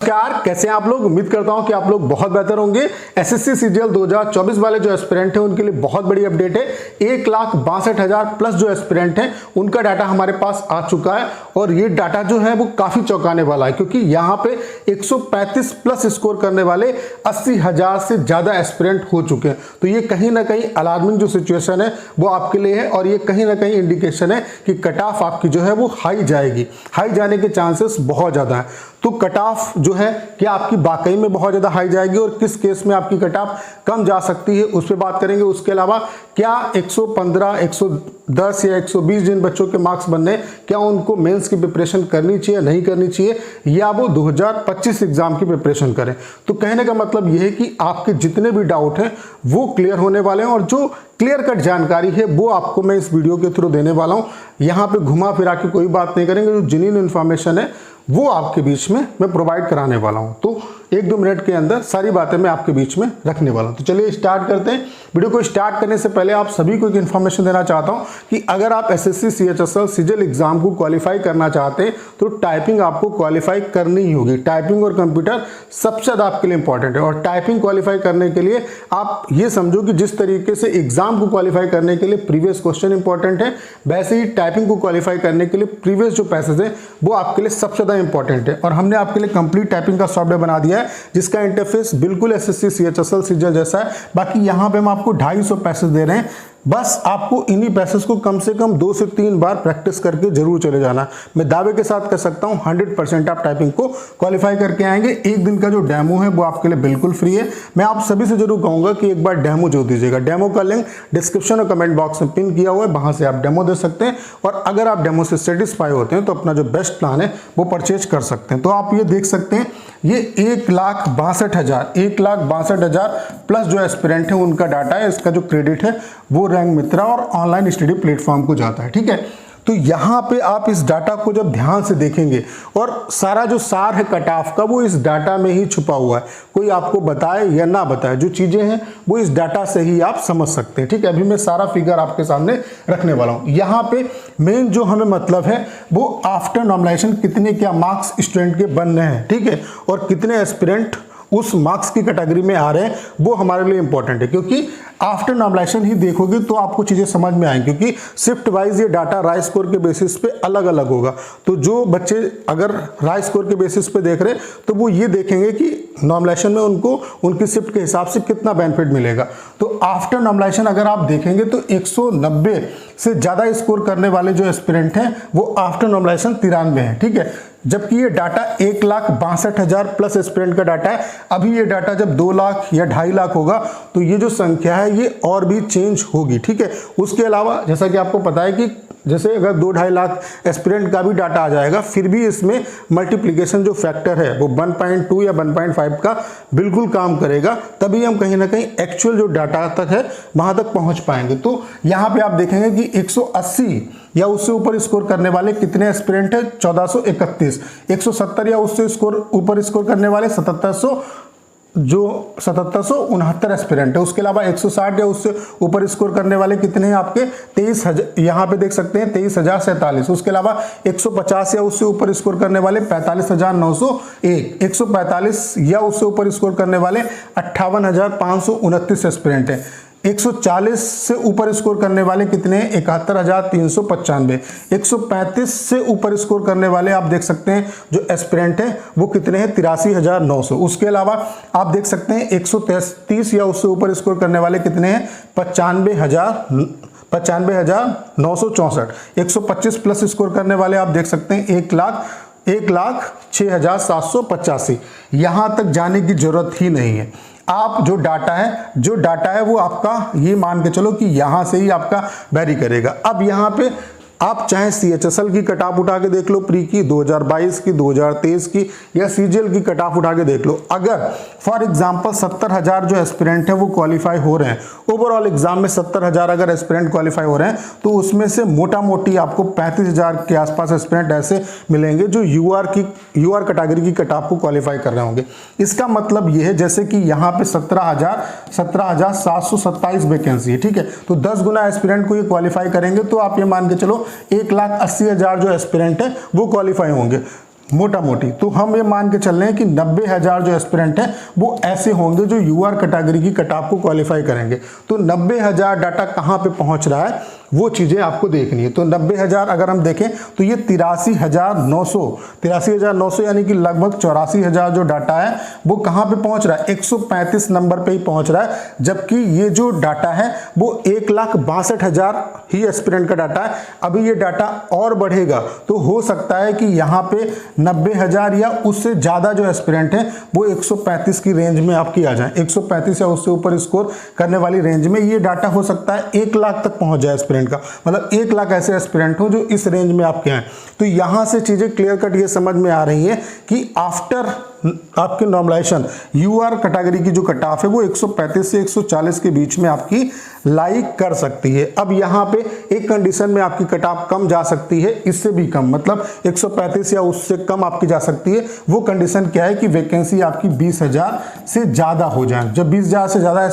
नमस्कार, कैसे हैं आप लोग। उम्मीद करता हूं कि आप लोग बहुत बेहतर होंगे। एसएससी सीजीएल 2024 वाले जो एस्पिरेंट हैं उनके लिए बहुत बड़ी अपडेट है। 1,62,000 प्लस जो एस्पिरेंट हैं उनका डाटा हमारे पास आ चुका है और ये डाटा जो है वो काफी चौंकाने वाला है, क्योंकि यहाँ पे 135 प्लस स्कोर करने वाले 80,000 से ज्यादा एस्पिरेंट हो चुके हैं। तो ये कहीं ना कहीं अलार्मिंग जो सिचुएशन है वो आपके लिए है और ये कहीं ना कहीं इंडिकेशन है कि कट ऑफ आपकी जो है वो हाई जाएगी। हाई जाने के चांसेस बहुत ज्यादा है। तो कट ऑफ जो है क्या आपकी वाकई में बहुत ज्यादा हाई जाएगी और किस केस में आपकी कट ऑफ कम जा सकती है उस पर बात करेंगे। उसके अलावा क्या 115, 110 या 120 जिन बच्चों के मार्क्स बनने, क्या उनको मेंस की प्रिपरेशन करनी चाहिए नहीं करनी चाहिए, या वो 2025 एग्जाम की प्रिपरेशन करें। तो कहने का मतलब यह है कि आपके जितने भी डाउट हैं वो क्लियर होने वाले हैं और जो क्लियर कट जानकारी है वो आपको मैं इस वीडियो के थ्रू देने वाला हूं। यहां पे घुमा फिरा के कोई बात नहीं करेंगे, जो जेन्युइन इन्फॉर्मेशन है वो आपके बीच में मैं प्रोवाइड कराने वाला हूं। तो 1-2 मिनट के अंदर सारी बातें मैं आपके बीच में रखने वाला हूं। तो चलिए स्टार्ट करते हैं। वीडियो को स्टार्ट करने से पहले आप सभी को एक इन्फॉर्मेशन देना चाहता हूं कि अगर आप एसएससी सीएचएसएल सीजीएल एग्जाम को क्वालिफाई करना चाहते हैं तो टाइपिंग आपको क्वालिफाई करनी ही होगी। टाइपिंग और कंप्यूटर सबसे ज्यादा आपके लिए इंपॉर्टेंट है और टाइपिंग क्वालिफाई करने के लिए आप ये समझो कि जिस तरीके से एग्जाम को क्वालिफाई करने के लिए प्रीवियस क्वेश्चन इंपॉर्टेंट है, वैसे ही टाइपिंग को क्वालिफाई करने के लिए प्रीवियस जो पैसेज है वो आपके लिए सबसे ज्यादा इंपॉर्टेंट है। और हमने आपके लिए कंप्लीट टाइपिंग का सॉफ्टवेयर बना दिया है जिसका इंटरफेस बिल्कुल एसएससी सीएचएसएल सीजीएल जैसा है। बाकी यहां पे हम आपको 250 पैसेज दे रहे हैं, बस आपको इन्हीं पैसेज को कम से कम 2 से 3 बार प्रैक्टिस करके जरूर चले जाना। मैं दावे के साथ कह सकता हूं 100% आप टाइपिंग को क्वालिफाई करके आएंगे। एक दिन का जो डेमो है वो आपके लिए बिल्कुल फ्री है। मैं आप सभी से जरूर कहूंगा कि एक बार डेमो जो दीजिएगा। डेमो का लिंक डिस्क्रिप्शन और कमेंट बॉक्स में पिन किया हुआ है, वहां से आप डेमो दे सकते हैं और अगर आप डेमो से सेटिस्फाई होते हैं तो अपना जो बेस्ट प्लान है वो परचेज कर सकते हैं। तो आप ये देख सकते हैं, ये 1,62,000 प्लस जो एस्पिरेंट है उनका डाटा है। इसका जो क्रेडिट है वो रैंक मित्रा और ऑनलाइन स्टडी प्लेटफॉर्म को जाता है। ठीक है, तो यहां पे आप इस डाटा को जब ध्यान से देखेंगे और सारा जो सार है कट ऑफ का वो इस डाटा में ही छुपा हुआ है। कोई आपको बताए या ना बताए, जो चीजें हैं वो इस डाटा से ही आप समझ सकते हैं। ठीक है, अभी मैं सारा फिगर आपके सामने रखने वाला हूं। यहां पे मेन जो हमें मतलब है वो आफ्टर नॉर्मलाइजेशन कितने क्या मार्क्स स्टूडेंट के बन रहे हैं, ठीक है, और कितने एस्पिरेंट उस मार्क्स की कैटेगरी में आ रहे हैं वो हमारे लिए इंपॉर्टेंट है। क्योंकि आफ्टर नॉर्मलाइजेशन ही देखोगे तो आपको चीजें समझ में आएंगी, क्योंकि शिफ्ट वाइज ये डाटा राय स्कोर के बेसिस पे अलग अलग होगा। तो जो बच्चे अगर राय स्कोर के बेसिस पे देख रहे हैं तो वो ये देखेंगे कि नॉर्मलाइजेशन में उनको उनकी शिफ्ट के हिसाब से कितना बेनिफिट मिलेगा। तो आफ्टर नॉर्मलाइजेशन अगर आप देखेंगे तो 190 से ज्यादा स्कोर करने वाले जो एस्पिरेंट हैं वो आफ्टर नॉर्मलाइजेशन 93 हैं। ठीक है, जबकि ये डाटा 1,62,000 प्लस एस्पिरेंट का डाटा है। अभी ये डाटा जब 2 लाख या 2.5 लाख होगा तो ये जो संख्या है ये और भी चेंज होगी। ठीक है, उसके अलावा जैसा कि आपको पता है कि जैसे अगर 2-2.5 लाख एस्पिरेंट का भी डाटा आ जाएगा, फिर भी इसमें मल्टीप्लिकेशन जो फैक्टर है वो 1.2 या 1.5 का बिल्कुल काम करेगा। तभी हम कहीं ना कहीं एक्चुअल जो डाटा तक है वहां तक पहुंच पाएंगे। तो यहां पे आप देखेंगे कि 180 या उससे ऊपर स्कोर करने वाले कितने एस्पिरेंट है, 1431। 170 या उससे ऊपर स्कोर करने वाले 7769 एस्पिरेंट है। उसके अलावा 160 या उससे ऊपर स्कोर करने वाले कितने हैं आपके 23,000, यहाँ पे देख सकते हैं 23,047। उसके अलावा 150 या उससे ऊपर स्कोर करने वाले 45,901। 145 या उससे ऊपर स्कोर करने वाले 58,529 एस्पिरेंट है। 140 से ऊपर स्कोर करने वाले कितने हैं, 71,395। 135 से ऊपर स्कोर करने वाले आप देख सकते हैं जो एस्पिरेंट हैं वो कितने हैं, 83,900। उसके अलावा आप देख सकते हैं 133 या उससे ऊपर स्कोर करने वाले कितने हैं, 95,964। 125 प्लस स्कोर करने वाले आप देख सकते हैं 1,06,785। यहां तक जाने की जरूरत ही नहीं है। आप जो डाटा है वो आपका ये मान के चलो कि यहां से ही आपका वेरी करेगा। अब यहां पे आप चाहे सीएचएसएल की कट ऑफ उठा के देख लो, प्री की 2022 की, 2023 की, या सीजीएल की कट ऑफ उठा के देख लो। अगर फॉर एग्जांपल 70,000 जो एस्पिरेंट है वो क्वालिफाई हो रहे हैं, ओवरऑल एग्जाम में 70,000 अगर एस्पिरेंट क्वालिफाई हो रहे हैं तो उसमें से मोटा मोटी आपको 35,000 के आसपास एस्पिरेंट ऐसे मिलेंगे जो यूआर कैटेगरी की कट ऑफ को क्वालिफाई कर रहे होंगे। इसका मतलब ये है जैसे कि यहाँ पे 17,727 वैकेंसी है। ठीक है, तो 10 गुना एस्पिरेंट को ये क्वालिफाई करेंगे तो आप ये मान के चलो 1,80,000 जो एस्पिरेंट है वो क्वालिफाई होंगे। मोटा मोटी तो हम ये मान के चल रहे हैं कि 90,000 जो एस्पिरेंट हैं वो ऐसे होंगे जो यूआर कैटेगरी की कट ऑफ को क्वालिफाई करेंगे। तो 90,000 डाटा कहाँ पे पहुंच रहा है वो चीज़ें आपको देखनी है। तो 90,000 अगर हम देखें तो ये 83,900 यानी कि लगभग 84,000 जो डाटा है वो कहाँ पे पहुंच रहा है, 135 नंबर पे ही पहुंच रहा है। जबकि ये जो डाटा है वो 1,62,000 ही एस्पिरेंट का डाटा है। अभी ये डाटा और बढ़ेगा तो हो सकता है कि यहाँ पे 90,000 या उससे ज़्यादा जो एस्पिरेंट हैं वो 135 की रेंज में आपकी आ जाए। 135 या उससे ऊपर स्कोर करने वाली रेंज में ये डाटा हो सकता है 1 लाख तक पहुंच जाए एस्पिरेंट का, मतलब 1 लाख ऐसे एस्पिरेंट हो जो इस रेंज में आपके हैं। तो यहां से चीजें क्लियर कट ये समझ में आ रही है कि आफ्टर आपके नॉर्मलाइजेशन यूआर कैटेगरी की जो कट ऑफ है वो 135 से 140 के बीच में आपकी लाई कर सकती है। अब यहाँ पे एक कंडीशन में आपकी कट ऑफ कम जा सकती है, इससे भी कम, मतलब 135 या उससे कम आपकी जा सकती है। वो कंडीशन क्या है कि वैकेंसी आपकी 20,000 से ज़्यादा हो जाए। जब 20,000 से ज़्यादा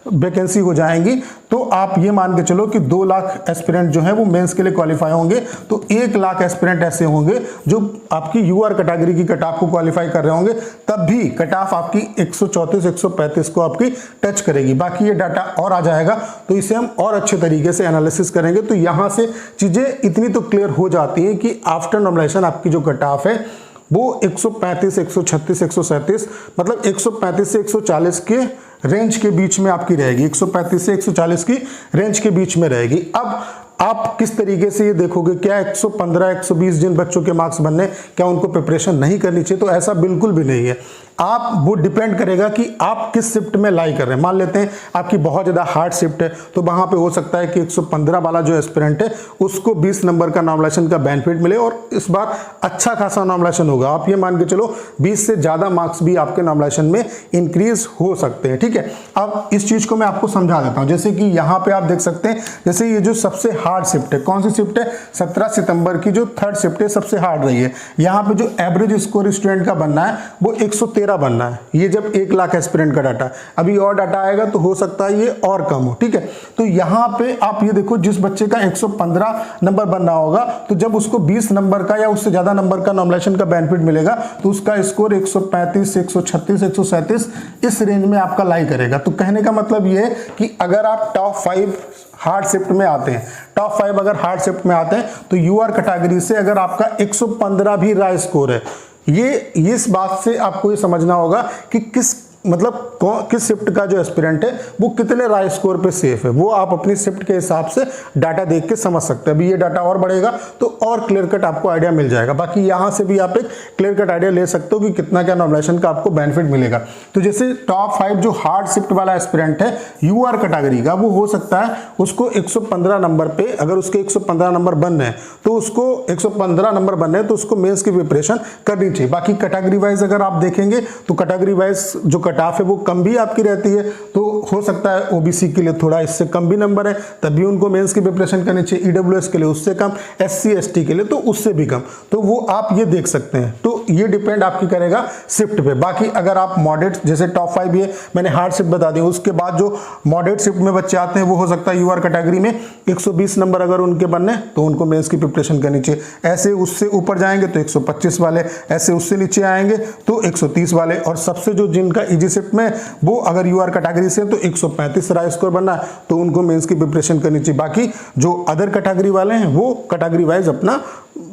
वैकेंसी हो जाएंगी तो आप ये मान के चलो कि 2 लाख एस्पिरेंट जो है वो मेंस के लिए क्वालिफाई होंगे। तो 1 लाख एस्पिरेंट ऐसे होंगे जो आपकी यूआर कैटेगरी की कट ऑफ को क्वालिफाई कर रहे होंगे, तब भी कट ऑफ आपकी 134-135 को आपकी टच करेगी। बाकी ये डाटा और आ जाएगा तो इसे हम और अच्छे तरीके से एनालिसिस करेंगे। तो यहाँ से चीज़ें इतनी तो क्लियर हो जाती हैं कि आफ्टर नॉर्मलाइजेशन आपकी जो कट ऑफ है वो 135, 136, 137 मतलब 135 से 140 के रेंज के बीच में आपकी रहेगी। 135 से 140 की रेंज के बीच में रहेगी। अब आप किस तरीके से ये देखोगे, क्या 115, 120 जिन बच्चों के मार्क्स बनने, क्या उनको प्रिपरेशन नहीं करनी चाहिए? तो ऐसा बिल्कुल भी नहीं है। आप वो डिपेंड करेगा कि आप किस शिफ्ट में लाई कर रहे हैं। मान लेते हैं आपकी बहुत ज़्यादा हार्ड शिफ्ट है तो वहाँ पे हो सकता है कि 115 वाला जो एस्पिरेंट है उसको 20 नंबर का नॉर्मलाइजेशन का बेनिफिट मिले और इस बार अच्छा खासा नॉर्मलाइजेशन होगा। आप ये मान के चलो 20 से ज़्यादा मार्क्स भी आपके नॉर्मलाइजेशन में इंक्रीज हो सकते हैं। ठीक है, अब इस चीज़ को मैं आपको समझा देता हूँ। जैसे कि यहाँ पे आप देख सकते हैं, जैसे ये जो सबसे हार्ड शिफ्ट है, कौन सी शिफ्ट है, 17 सितंबर की जो थर्ड शिफ्ट है सबसे हार्ड रही है। यहाँ पे जो एवरेज स्कोर स्टूडेंट का बनना है वो 113 बनना है। ये जब 1 लाख एस्पिरेंट का डाटा, अभी और डाटा आएगा तो हो सकता है ये और कम हो। ठीक है, तो यहाँ पे आप ये देखो जिस बच्चे का 115 नंबर बनना होगा तो जब उसको 20 नंबर का या उससे ज्यादा नंबर का नॉर्मलाइजेशन का बेनिफिट मिलेगा तो उसका स्कोर 135, 136, 137 इस रेंज में आपका लाई करेगा। तो कहने का मतलब ये है कि अगर आप टॉप 5 हार्ड शिफ्ट में आते हैं, टॉप 5 अगर हार्ड शिफ्ट में आते हैं तो यूआर कैटेगरी से अगर आपका 115 भी रहा स्कोर है, ये इस बात से आपको ये समझना होगा कि किस शिफ्ट का जो एस्पिरेंट है वो कितने राय स्कोर पे सेफ है। वो आप अपनी शिफ्ट के हिसाब से डाटा देख के समझ सकते हैं। अभी ये डाटा और बढ़ेगा तो और क्लियर कट आपको आइडिया मिल जाएगा। बाकी यहाँ से भी आप एक क्लियर कट आइडिया ले सकते हो कि कितना क्या नॉर्मलाइजेशन का आपको बेनिफिट मिलेगा। तो जैसे टॉप 5 जो हार्ड शिफ्ट वाला एस्पिरेंट है यूआर कैटेगरी का, वो हो सकता है उसको 115 नंबर पे, अगर उसके 115 नंबर बन रहे हैं तो उसको 115 नंबर बन रहे हैं तो उसको मेंस की प्रिपरेशन करनी चाहिए। बाकी कैटेगरी वाइज अगर आप देखेंगे तो कैटेगरी वाइज जो कट ऑफ है वो कम भी आपकी रहती है। तो हो सकता है ओबीसी के लिए थोड़ा इससे कम भी नंबर है, तभी उनको मेंस की प्रिपरेशन करनी चाहिए। ईडब्ल्यूएस के लिए उससे कम, एससी एसटी के लिए तो उससे भी कम। तो वो आप ये देख सकते हैं। तो ये डिपेंड आपकी करेगा शिफ्ट पे। बाकी अगर आप मॉडरेट, जैसे टॉप 5 ये मैंने हार्ड शिफ्ट बता दी, उसके बाद जो मॉडरेट शिफ्ट में बच्चे आते हैं वो हो सकता है यूआर कैटेगरी में 120 नंबर अगर उनके बनने तो उनको मेंस की प्रिपरेशन करनी चाहिए। ऐसे उससे ऊपर जाएंगे तो 125 वाले, ऐसे उससे नीचे आएंगे तो 130 वाले, और सबसे जो जिनका इजी शिफ्ट में वो अगर यूआर कैटेगरी से तो 135 राय स्कोर बनना है तो उनको मेंस की प्रिपरेशन करनी चाहिए। बाकी जो अदर कैटेगरी वाले हैं वो कैटेगरी वाइज अपना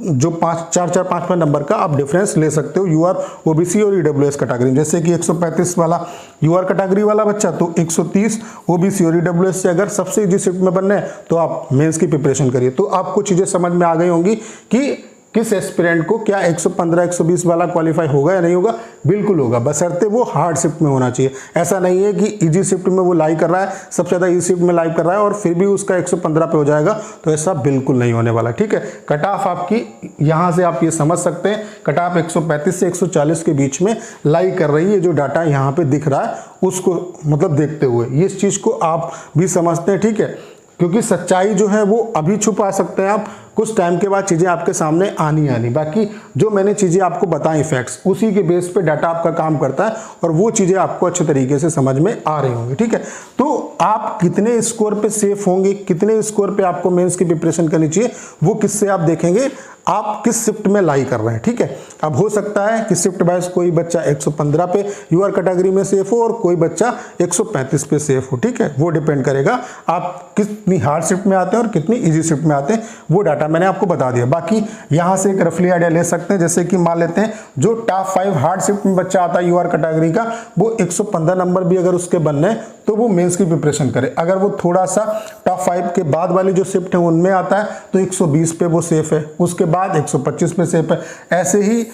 जो 5 नंबर का आप डिफरेंस ले सकते हो यूआर ओबीसी और ईडब्ल्यूएस कैटेगरी। जैसे कि 135 वाला यूआर कैटेगरी वाला बच्चा तो 130 ओबीसी और ईडब्ल्यूएस से अगर सबसे इजी शिफ्ट में बनना है तो आप मेंस की प्रिपरेशन करिए। तो आपको चीजें समझ में आ गई होंगी कि किस एस्पिरेंट को क्या 115, 120 वाला क्वालिफाई होगा या नहीं होगा। बिल्कुल होगा, बशर्ते वो हार्ड शिफ्ट में होना चाहिए। ऐसा नहीं है कि इजी शिफ्ट में वो लाई कर रहा है, सबसे ज़्यादा इजी शिफ्ट में लाई कर रहा है और फिर भी उसका 115 पे हो जाएगा, तो ऐसा बिल्कुल नहीं होने वाला। ठीक है, कट ऑफ आपकी यहाँ से आप ये समझ सकते हैं, कट ऑफ 135 से 140 के बीच में लाई कर रही है। जो डाटा यहाँ पे दिख रहा है उसको मतलब देखते हुए ये इस चीज़ को आप भी समझते हैं। ठीक है, क्योंकि सच्चाई जो है वो अभी छुपा सकते हैं आप, कुछ टाइम के बाद चीज़ें आपके सामने आनी। बाकी जो मैंने चीज़ें आपको बताई फैक्ट्स, उसी के बेस पे डाटा आपका काम करता है और वो चीज़ें आपको अच्छे तरीके से समझ में आ रही होंगी। ठीक है, तो आप कितने स्कोर पे सेफ होंगे, कितने स्कोर पे आपको मेंस की प्रिपरेशन करनी चाहिए, वो किससे आप देखेंगे, आप किस शिफ्ट में लाई कर रहे हैं, ठीक है। अब हो सकता है कि शिफ्ट वाइज कोई बच्चा 115 पे यूआर कैटेगरी में सेफ हो और कोई बच्चा 135 पे सेफ हो, ठीक है। वो डिपेंड करेगा आप कितनी हार्ड शिफ्ट में आते हैं और कितनी इजी शिफ्ट में आते हैं, वो डाटा मैंने आपको बता दिया। बाकी यहाँ से एक रफली आइडिया ले सकते हैं, जैसे कि मान लेते हैं जो टॉप 5 हार्ड शिफ्ट में बच्चा आता है यूआर कैटेगरी का, वो 115 नंबर भी अगर उसके बनने हैं तो वो मेंस की प्रिपरेशन करे। अगर वो थोड़ा सा टॉप 5 के बाद वाली जो शिफ्ट है उनमें आता है तो 120 पे वो सेफ है, उसके बाद 125 पे सेफ है। ऐसे ही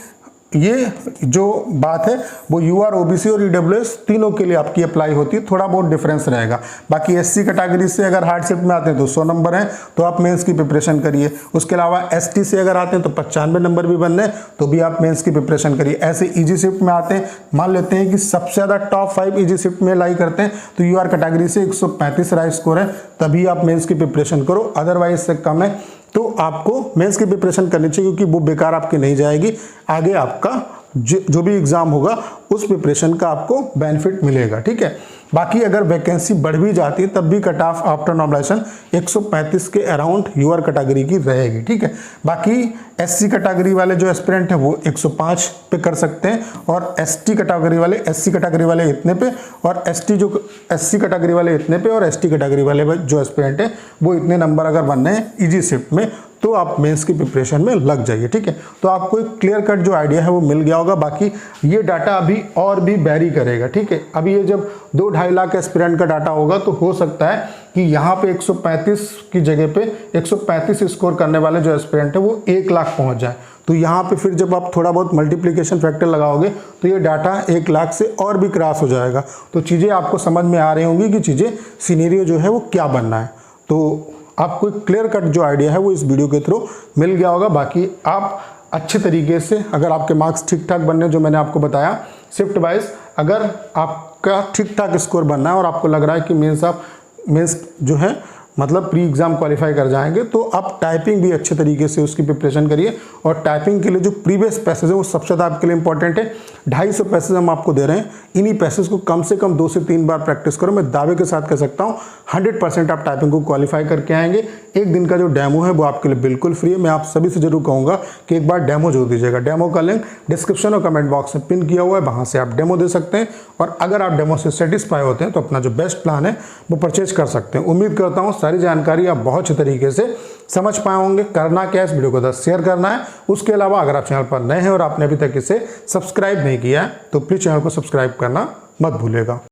ये जो बात है वो यूआर, ओबीसी और ईडब्ल्यूएस तीनों के लिए आपकी अप्लाई होती है, थोड़ा बहुत डिफरेंस रहेगा। बाकी एससी कैटेगरी से अगर हार्ड शिफ्ट में आते हैं तो 100 नंबर हैं तो आप मेंस की प्रिपरेशन करिए। उसके अलावा एसटी से अगर आते हैं तो 95 नंबर भी बनने तो भी आप मेंस की प्रिपरेशन करिए। ऐसे इजी शिफ्ट में आते हैं, मान लेते हैं कि सबसे ज़्यादा टॉप 5 इजी शिफ्ट में लाई करते हैं तो यूआर कैटेगरी से 135 राइज स्कोर है, तभी आप मेंस की प्रिपरेशन करो। अदरवाइज से कम है तो आपको मेंस की प्रिपरेशन करनी चाहिए, क्योंकि वो बेकार आपकी नहीं जाएगी। आगे आपका जो भी एग्जाम होगा उस प्रिपरेशन का आपको बेनिफिट मिलेगा, ठीक है। बाकी अगर वैकेंसी बढ़ भी जाती है तब भी कट ऑफ आफ्टर नॉर्मलाइजेशन 135 के अराउंड यूआर कैटेगरी की रहेगी, ठीक है। बाकी एससी कैटेगरी वाले जो एस्पिरेंट हैं वो 105 पे कर सकते हैं और एससी कैटेगरी वाले इतने पे और एससी कैटेगरी वाले इतने पे और एसटी कैटेगरी वाले जो एस्पिरेंट हैं वो इतने नंबर अगर बनने हैं इजी शिफ्ट में तो आप मेंस की प्रिपरेशन में लग जाइए, ठीक है। तो आपको एक क्लियर कट जो आइडिया है वो मिल गया होगा। बाकी ये डाटा अभी और भी वेरी करेगा, ठीक है। अभी ये जब 2-2.5 लाख एस्पिरेंट का डाटा होगा तो हो सकता है कि यहाँ पे 135 की जगह पे 135 स्कोर करने वाले जो एस्पिरेंट है वो 1 लाख पहुँच जाए। तो यहाँ पे फिर जब आप थोड़ा बहुत मल्टीप्लिकेशन फैक्टर लगाओगे तो ये डाटा 1 लाख से और भी क्रॉस हो जाएगा। तो चीज़ें आपको समझ में आ रही होंगी कि चीज़ें सिनेरियो जो है वो क्या बनना है। तो आपको एक क्लियर कट जो आइडिया है वो इस वीडियो के थ्रू मिल गया होगा। बाकी आप अच्छे तरीके से अगर आपके मार्क्स ठीक ठाक बनने जो मैंने आपको बताया शिफ्ट वाइज, अगर आपका ठीक ठाक स्कोर बनना है और आपको लग रहा है कि मेंस जो है मतलब प्री एग्जाम क्वालिफाई कर जाएंगे तो आप टाइपिंग भी अच्छे तरीके से उसकी प्रिपरेशन करिए। और टाइपिंग के लिए जो प्रीवियस पैसेज है वो सबसे ज़्यादा आपके लिए इंपॉर्टेंट है। 250 पैसेज हम आपको दे रहे हैं, इन्हीं पैसेज को कम से कम 2 से 3 बार प्रैक्टिस करो। मैं दावे के साथ कह सकता हूँ 100% आप टाइपिंग को क्वालिफाई करके आएंगे। एक दिन का जो डेमो है वो आपके लिए बिल्कुल फ्री है। मैं आप सभी से जरूर कहूँगा कि एक बार डेमो जरूर दीजिएगा। डेमो का लिंक डिस्क्रिप्शन और कमेंट बॉक्स में पिन किया हुआ है, वहाँ से आप डेमो दे सकते हैं। और अगर आप डेमो से सेटिस्फाई होते हैं तो अपना जो बेस्ट प्लान है वो परचेज कर सकते हैं। उम्मीद करता हूँ सारी जानकारी आप बहुत अच्छे तरीके से समझ पाए होंगे। करना क्या है, इस वीडियो को 10 शेयर करना है। उसके अलावा अगर आप चैनल पर नए हैं और आपने अभी तक इसे सब्सक्राइब नहीं किया है तो प्लीज़ चैनल को सब्सक्राइब करना मत भूलिएगा।